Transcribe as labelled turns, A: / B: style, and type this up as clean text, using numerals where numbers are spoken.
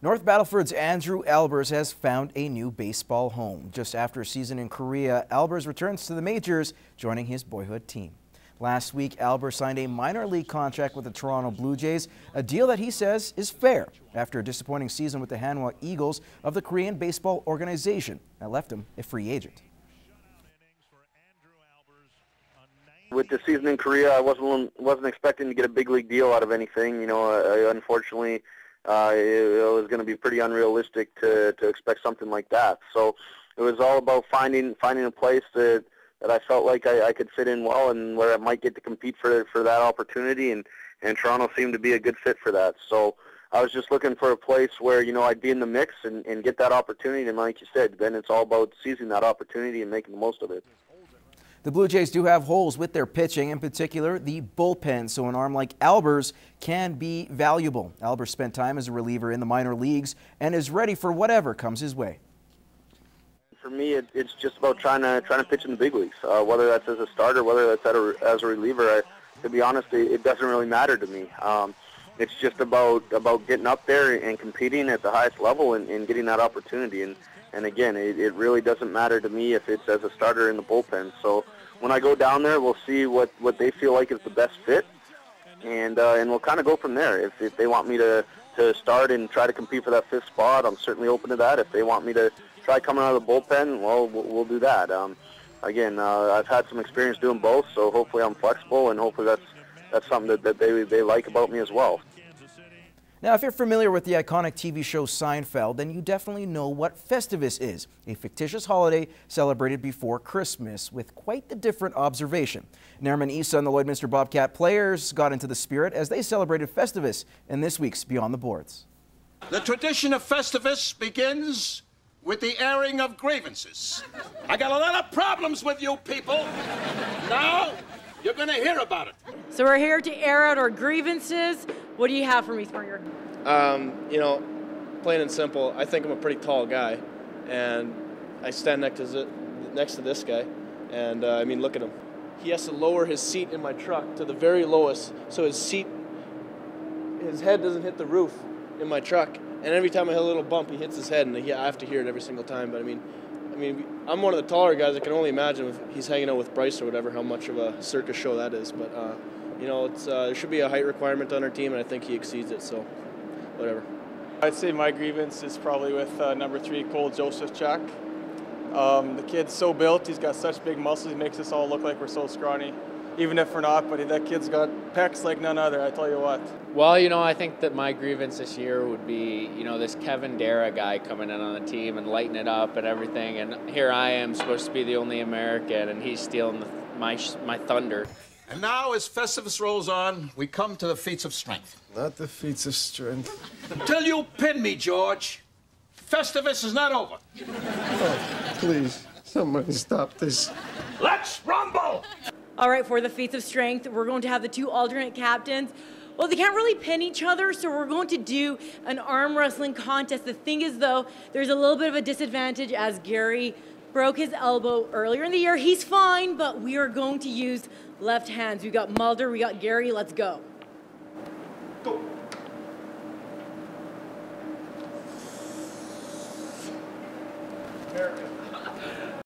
A: North Battleford's Andrew Albers has found a new baseball home. Just after a season in Korea, Albers returns to the majors, joining his boyhood team. Last week, Albers signed a minor league contract with the Toronto Blue Jays, a deal that he says is fair after a disappointing season with the Hanwha Eagles of the Korean baseball organization that left him a free agent.
B: With the season in Korea, I wasn't expecting to get a big league deal out of anything. You know, unfortunately, it was going to be pretty unrealistic to expect something like that. So it was all about finding a place that I felt like I could fit in well and where I might get to compete for that opportunity. And Toronto seemed to be a good fit for that. So I was just looking for a place where, you know, I'd be in the mix and get that opportunity. And like you said, then it's all about seizing that opportunity and making the most of it.
A: The Blue Jays do have holes with their pitching, in particular the bullpen, so an arm like Albers can be valuable. Albers spent time as a reliever in the minor leagues and is ready for whatever comes his way.
B: For me, it's just about trying to pitch in the big leagues, whether that's as a starter, whether that's as a reliever. To be honest, it doesn't really matter to me. It's just about getting up there and competing at the highest level and getting that opportunity. And again, it really doesn't matter to me if it's as a starter in the bullpen. So when I go down there, we'll see what they feel like is the best fit, and we'll kind of go from there. If they want me to start and try to compete for that fifth spot, I'm certainly open to that. If they want me to try coming out of the bullpen, well, we'll do that. Again, I've had some experience doing both, so hopefully I'm flexible, and hopefully that's something that they like about me as well.
A: Now, if you're familiar with the iconic TV show Seinfeld, then you definitely know what Festivus is, a fictitious holiday celebrated before Christmas with quite the different observation. Nairman Issa and the Lloydminster Bobcat players got into the spirit as they celebrated Festivus in this week's Beyond the Boards.
C: The tradition of Festivus begins with the airing of grievances. I got a lot of problems with you people. Now, you're going to hear about it.
D: So we're here to air out our grievances. What do you have for me, Springer?
E: You know, plain and simple, I think I'm a pretty tall guy, and I stand next to this guy, and I mean, look at him. He has to lower his seat in my truck to the very lowest, so his head doesn't hit the roof in my truck, and every time I hit a little bump, he hits his head, and I have to hear it every single time. But I mean, I'm one of the taller guys. I can only imagine if he's hanging out with Bryce or whatever, how much of a circus show that is. But you know, there should be a height requirement on our team, and I think he exceeds it. So, whatever.
F: I'd say my grievance is probably with number 3, Cole Joseph-Chak. The kid's so built. He's got such big muscles. He makes us all look like we're so scrawny, even if we're not. But that kid's got pecs like none other. I tell you what.
G: Well, you know, I think that my grievance this year would be, you know, this Kevin Dara guy coming in on the team and lighting it up and everything. And here I am, supposed to be the only American, and he's stealing my thunder.
C: And now, as Festivus rolls on, we come to the feats of strength.
H: Not the feats of strength.
C: Until you pin me, George, Festivus is not over.
H: Oh, please, somebody stop this.
C: Let's rumble!
D: All right, for the feats of strength, we're going to have the 2 alternate captains. Well, they can't really pin each other, so we're going to do an arm wrestling contest. The thing is, though, there's a little bit of a disadvantage as Gary broke his elbow earlier in the year. He's fine, but we are going to use left hands. We got Mulder, we got Gary. Let's go.
C: Go.
F: American.